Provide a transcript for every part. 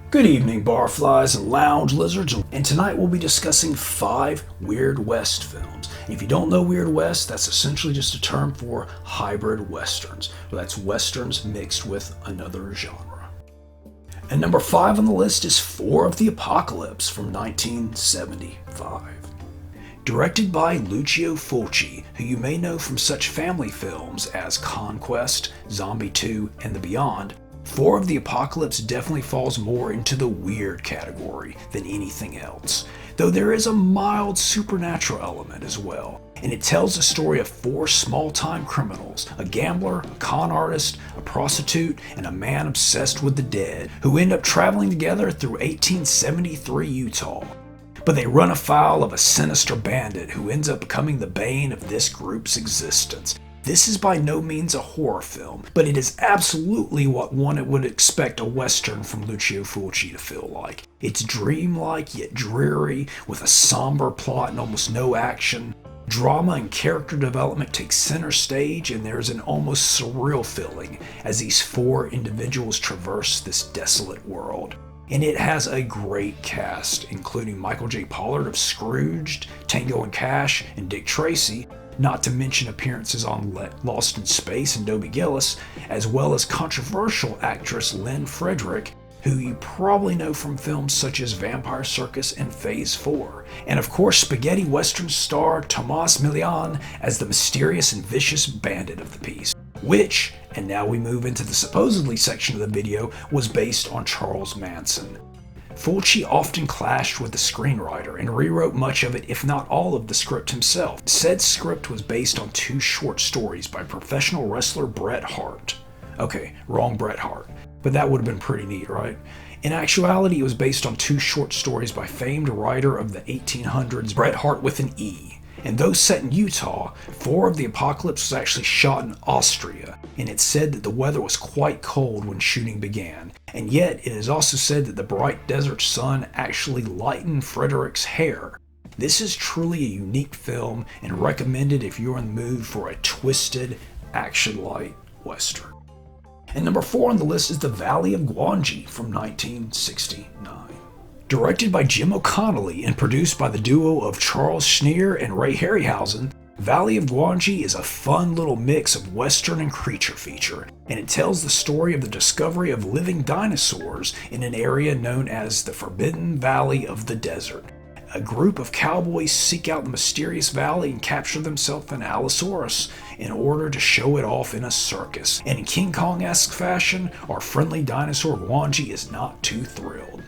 Good evening, barflies and lounge lizards, and tonight we'll be discussing 5 Weird West films. And if you don't know Weird West, that's essentially just a term for hybrid westerns. Well, that's westerns mixed with another genre. And number 5 on the list is 4 of the Apocalypse from 1975. Directed by Lucio Fulci, who you may know from such family films as Conquest, Zombie 2, and The Beyond, 4 of the Apocalypse definitely falls more into the weird category than anything else, though there is a mild supernatural element as well. And it tells the story of 4 small-time criminals, a gambler, a con artist, a prostitute, and a man obsessed with the dead, who end up traveling together through 1873 Utah. But they run afoul of a sinister bandit who ends up becoming the bane of this group's existence. This is by no means a horror film, but it is absolutely what one would expect a western from Lucio Fulci to feel like. It's dreamlike yet dreary, with a somber plot and almost no action. Drama and character development take center stage, and there's an almost surreal feeling as these 4 individuals traverse this desolate world. And it has a great cast, including Michael J. Pollard of Scrooged, Tango and Cash, and Dick Tracy, not to mention appearances on Lost in Space and Dobie Gillis, as well as controversial actress Lynn Frederick, who you probably know from films such as Vampire Circus and Phase 4, and of course spaghetti western star Tomas Milian as the mysterious and vicious bandit of the piece, which, and now we move into the supposedly section of the video, was based on Charles Manson. Fulci often clashed with the screenwriter and rewrote much of it, if not all of the script himself. Said script was based on 2 short stories by professional wrestler Bret Hart. Okay, wrong Bret Hart, but that would have been pretty neat, right? In actuality, it was based on 2 short stories by famed writer of the 1800s Bret Hart with an E. And though set in Utah, 4 of the Apocalypse was actually shot in Austria, and it's said that the weather was quite cold when shooting began. And yet, it is also said that the bright desert sun actually lightened Frederick's hair. This is truly a unique film and recommended if you're in the mood for a twisted, action-light western. And number 4 on the list is The Valley of Gwangi from 1969. Directed by Jim O'Connelly and produced by the duo of Charles Schneer and Ray Harryhausen, Valley of Gwangi is a fun little mix of western and creature feature, and it tells the story of the discovery of living dinosaurs in an area known as the Forbidden Valley of the Desert. A group of cowboys seek out the mysterious valley and capture themselves an Allosaurus in order to show it off in a circus. And in King Kong-esque fashion, our friendly dinosaur Gwangi is not too thrilled.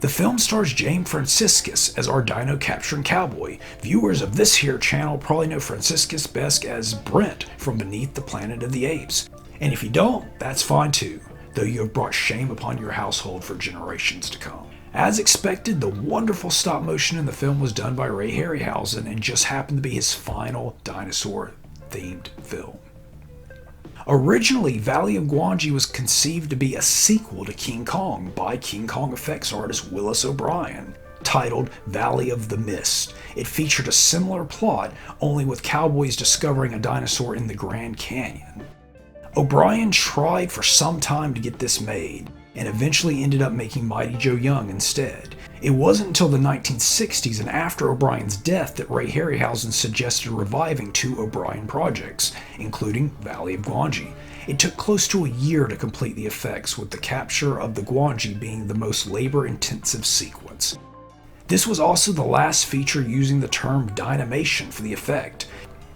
The film stars James Franciscus as our dino-capturing cowboy. Viewers of this here channel probably know Franciscus best as Brent from Beneath the Planet of the Apes. And if you don't, that's fine too, though you have brought shame upon your household for generations to come. As expected, the wonderful stop motion in the film was done by Ray Harryhausen and just happened to be his final dinosaur-themed film. Originally, Valley of Gwangi was conceived to be a sequel to King Kong by King Kong effects artist Willis O'Brien, titled Valley of the Mist. It featured a similar plot, only with cowboys discovering a dinosaur in the Grand Canyon. O'Brien tried for some time to get this made, and eventually ended up making Mighty Joe Young instead. It wasn't until the 1960s and after O'Brien's death that Ray Harryhausen suggested reviving 2 O'Brien projects, including Valley of Gwangi. It took close to a year to complete the effects, with the capture of the Gwangi being the most labor-intensive sequence. This was also the last feature using the term dynamation for the effect.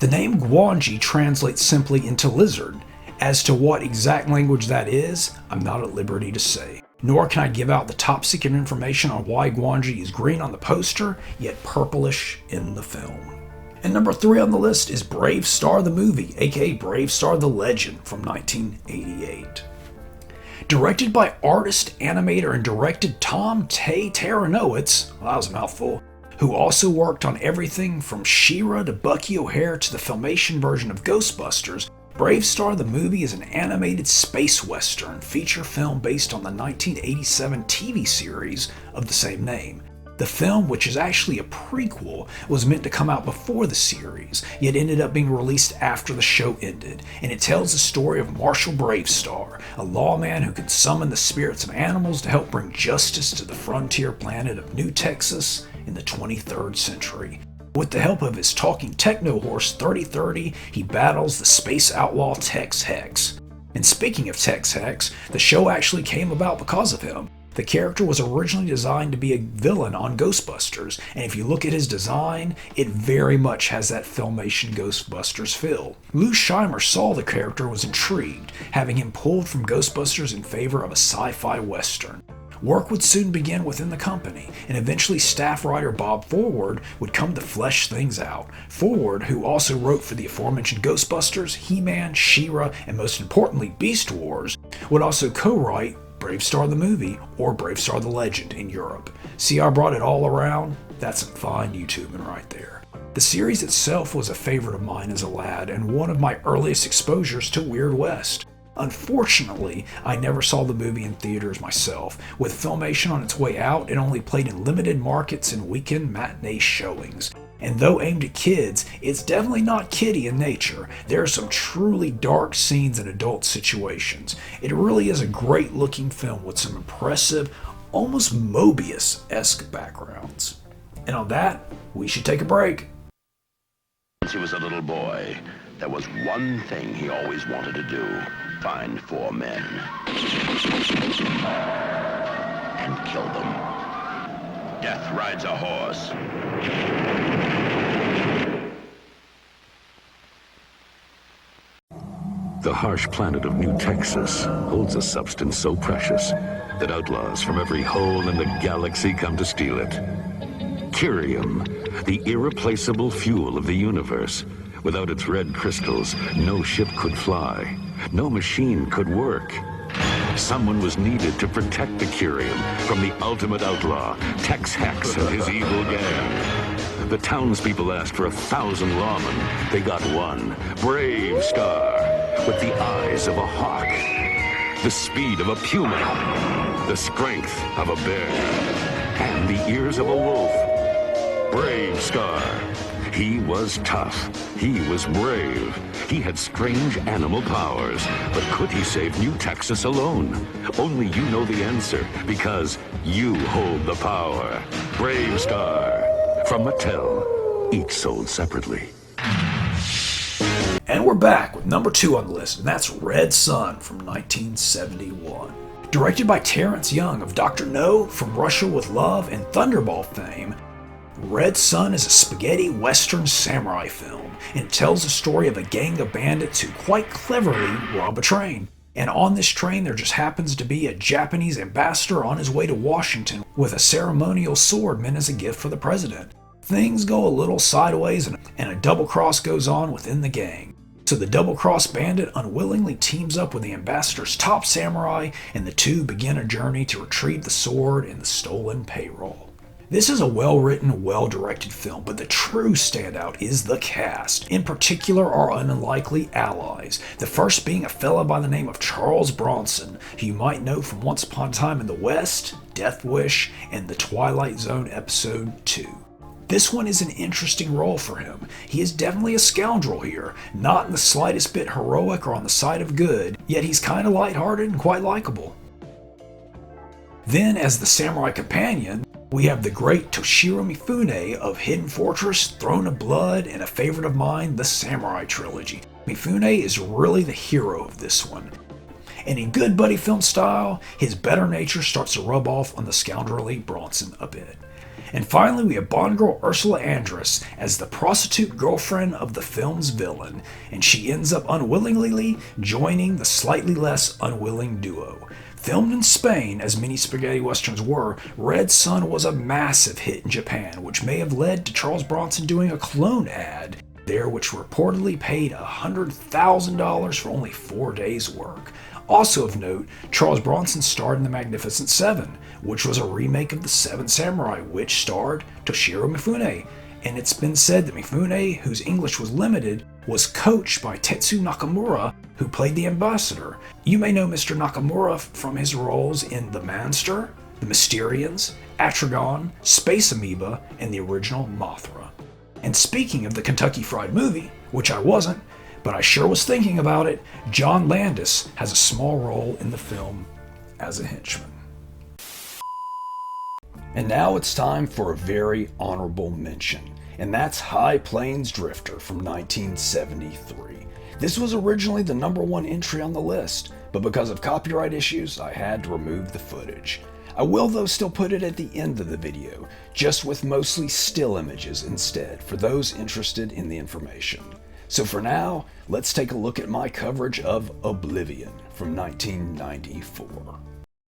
The name Gwangi translates simply into lizard. As to what exact language that is, I'm not at liberty to say. Nor can I give out the top secret information on why Gwangi is green on the poster, yet purplish in the film. And number 3 on the list is Brave Star the Movie, aka Brave Star the Legend from 1988. Directed by artist, animator, and directed Tom Taranowitz, well, that was a mouthful, who also worked on everything from She-Ra to Bucky O'Hare to the Filmation version of Ghostbusters, Brave Star the Movie is an animated space western feature film based on the 1987 TV series of the same name. The The film, which is actually a prequel, was meant to come out before the series, yet ended up being released after the show ended, and it tells the story of Marshall Bravestar, a lawman who can summon the spirits of animals to help bring justice to the frontier planet of New Texas in the 23rd century. With the help of his talking techno horse 3030, he battles the space outlaw Tex Hex. And speaking of Tex Hex, the show actually came about because of him. The character was originally designed to be a villain on Ghostbusters, and if you look at his design, it very much has that Filmation Ghostbusters feel. Lou Scheimer saw the character and was intrigued, having him pulled from Ghostbusters in favor of a sci-fi western. Work would soon begin within the company, and eventually staff writer Bob Forward would come to flesh things out. Forward, who also wrote for the aforementioned Ghostbusters, He-Man, She-Ra, and most importantly Beast Wars, would also co-write Bravestar the movie, or Bravestar the Legend in Europe. See how I brought it all around? That's some fine YouTubing right there. The series itself was a favorite of mine as a lad, and one of my earliest exposures to Weird West. Unfortunately, I never saw the movie in theaters myself. With Filmation on its way out, it only played in limited markets and weekend matinee showings. And though aimed at kids, it's definitely not kiddie in nature. There are some truly dark scenes in adult situations. It really is a great looking film with some impressive, almost Mobius-esque backgrounds. And on that, we should take a break. Since he was a little boy, there was one thing he always wanted to do: find 4 men and kill them. Death rides a horse. The harsh planet of New Texas holds a substance so precious that outlaws from every hole in the galaxy come to steal it. Curium, the irreplaceable fuel of the universe. Without its red crystals, no ship could fly, no machine could work. Someone was needed to protect the Curium from the ultimate outlaw, Tex Hex and his evil gang. The townspeople asked for 1,000 lawmen. They got one, Bravestar, with the eyes of a hawk, the speed of a puma, the strength of a bear, and the ears of a wolf. Bravestar. He was tough. He was brave. He had strange animal powers. But could he save New Texas alone? Only you know the answer, because you hold the power. Bravestar. From Mattel. Each sold separately. And we're back with number 2 on the list, and that's Red Son from 1971. Directed by Terrence Young of Dr. No, From Russia with Love, and Thunderball fame, Red Son is a spaghetti western samurai film, and it tells the story of a gang of bandits who quite cleverly rob a train. And on this train there just happens to be a Japanese ambassador on his way to Washington with a ceremonial sword meant as a gift for the president. Things go a little sideways and a double cross goes on within the gang. So the double cross bandit unwillingly teams up with the ambassador's top samurai, and the two begin a journey to retrieve the sword and the stolen payroll. This is a well-written, well-directed film, but the true standout is the cast. In particular, our unlikely allies. The first being a fella by the name of Charles Bronson, who you might know from Once Upon a Time in the West, Death Wish, and The Twilight Zone Episode 2. This one is an interesting role for him. He is definitely a scoundrel here, not in the slightest bit heroic or on the side of good, yet he's kind of lighthearted and quite likable. Then, as the samurai companion, we have the great Toshiro Mifune of Hidden Fortress, Throne of Blood, and a favorite of mine, the Samurai Trilogy. Mifune is really the hero of this one. And in good buddy film style, his better nature starts to rub off on the scoundrelly Bronson a bit. And finally, we have Bond girl Ursula Andress as the prostitute girlfriend of the film's villain, and she ends up unwillingly joining the slightly less unwilling duo. Filmed in Spain, as many spaghetti westerns were, Red Son was a massive hit in Japan, which may have led to Charles Bronson doing a clone ad there, which reportedly paid $100,000 for only 4 days' work. Also of note, Charles Bronson starred in The Magnificent Seven, which was a remake of The Seven Samurai, which starred Toshiro Mifune. And it's been said that Mifune, whose English was limited, was coached by Tetsu Nakamura, who played the ambassador. You may know Mr. Nakamura from his roles in The Manster, The Mysterians, Atragon, Space Amoeba, and the original Mothra. And speaking of the Kentucky Fried Movie, which I wasn't, but I sure was thinking about it, John Landis has a small role in the film as a henchman. And now it's time for a very honorable mention, and that's High Plains Drifter from 1973. This was originally the #1 entry on the list, but because of copyright issues, I had to remove the footage. I will though still put it at the end of the video, just with mostly still images instead for those interested in the information. So for now, let's take a look at my coverage of Oblivion from 1994.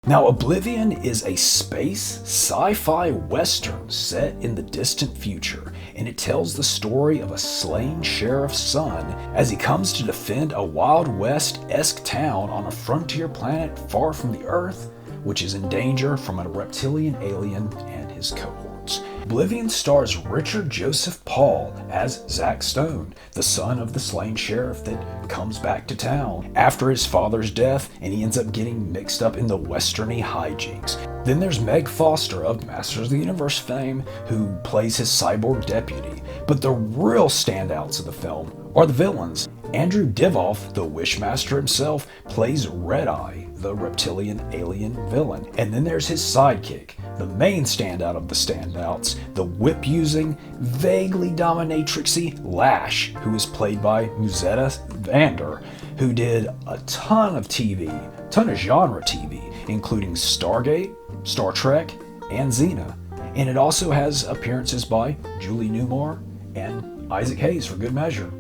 Now, Oblivion is a space sci-fi western set in the distant future, and it tells the story of a slain sheriff's son as he comes to defend a Wild West-esque town on a frontier planet far from the Earth, which is in danger from a reptilian alien and his cohorts. Oblivion stars Richard Joseph Paul as Zack Stone, the son of the slain sheriff that comes back to town after his father's death, and he ends up getting mixed up in the westerny hijinks. Then there's Meg Foster of Masters of the Universe fame, who plays his cyborg deputy. But the real standouts of the film are the villains. Andrew Divoff, the Wishmaster himself, plays Red-Eye, the reptilian alien villain. And then there's his sidekick, the main standout of the standouts, the whip-using, vaguely dominatrixy Lash, who is played by Musetta Vander, who did a ton of genre TV, including Stargate, Star Trek, and Xena. And it also has appearances by Julie Newmar and Isaac Hayes for good measure.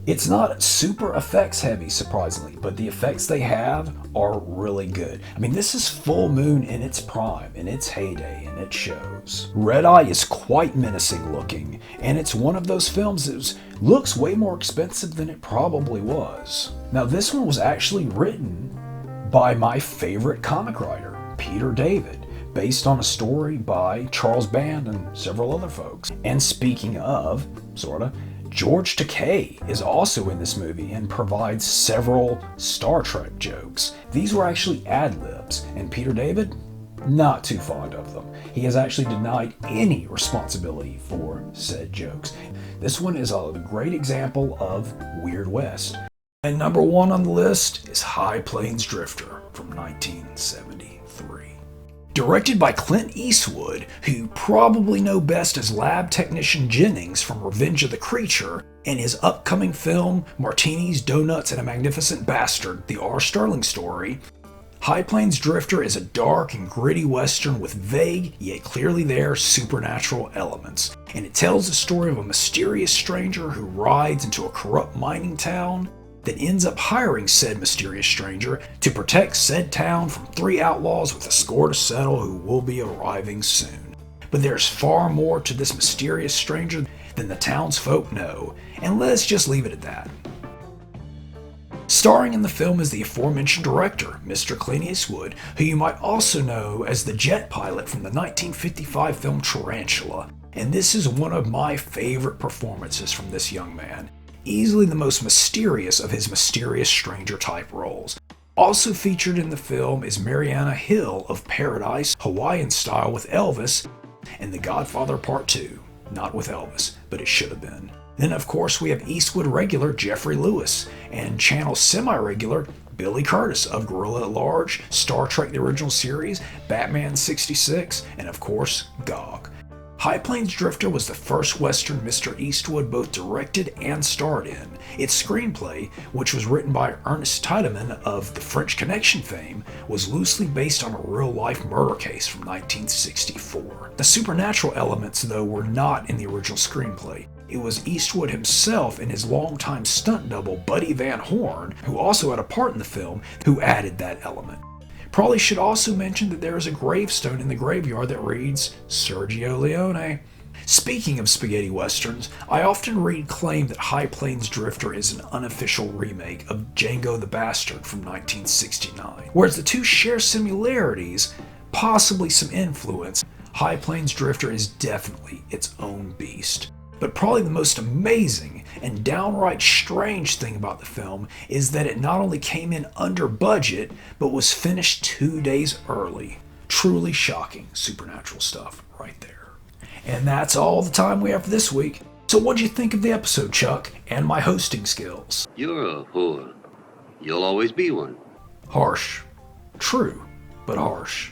It's not super effects heavy, surprisingly, but the effects they have are really good. I mean, this is Full Moon in its prime, in its heyday, and it shows. Red-Eye is quite menacing looking, and it's one of those films that looks way more expensive than it probably was. Now, this one was actually written by my favorite comic writer, Peter David, based on a story by Charles Band and several other folks. And speaking of, George Takei is also in this movie and provides several Star Trek jokes. These were actually ad-libs, and Peter David, not too fond of them. He has actually denied any responsibility for said jokes. This one is a great example of Weird West. And #1 on the list is High Plains Drifter from 1973. Directed by Clint Eastwood, who you probably know best as Lab Technician Jennings from Revenge of the Creature, and his upcoming film Martinis, Donuts, and a Magnificent Bastard, the R. Sterling Story, High Plains Drifter is a dark and gritty western with vague, yet clearly there, supernatural elements. And it tells the story of a mysterious stranger who rides into a corrupt mining town that ends up hiring said mysterious stranger to protect said town from 3 outlaws with a score to settle who will be arriving soon. But there's far more to this mysterious stranger than the townsfolk know, and let's just leave it at that. Starring in the film is the aforementioned director, Mr. Clint Eastwood, who you might also know as the jet pilot from the 1955 film Tarantula, and this is one of my favorite performances from this young man. Easily the most mysterious of his mysterious stranger type roles. Also featured in the film is Mariana Hill of Paradise, Hawaiian Style with Elvis, and The Godfather Part 2. Not with Elvis, but it should have been. Then of course we have Eastwood regular Jeffrey Lewis, and Channel semi-regular Billy Curtis of Gorilla at Large, Star Trek the Original Series, Batman 66, and of course Gog. High Plains Drifter was the first Western Mr. Eastwood both directed and starred in. Its screenplay, which was written by Ernest Tiedemann of the French Connection fame, was loosely based on a real-life murder case from 1964. The supernatural elements, though, were not in the original screenplay. It was Eastwood himself and his longtime stunt double, Buddy Van Horn, who also had a part in the film, who added that element. Probably should also mention that there is a gravestone in the graveyard that reads, Sergio Leone. Speaking of spaghetti westerns, I often read claim that High Plains Drifter is an unofficial remake of Django the Bastard from 1969. Whereas the two share similarities, possibly some influence, High Plains Drifter is definitely its own beast. But probably the most amazing and downright strange thing about the film is that it not only came in under budget, but was finished 2 days early. truly shocking supernatural stuff right there. And that's all the time we have for this week. So what'd you think of the episode, Chuck, and my hosting skills? You're a whore. You'll always be one. Harsh. True, but harsh.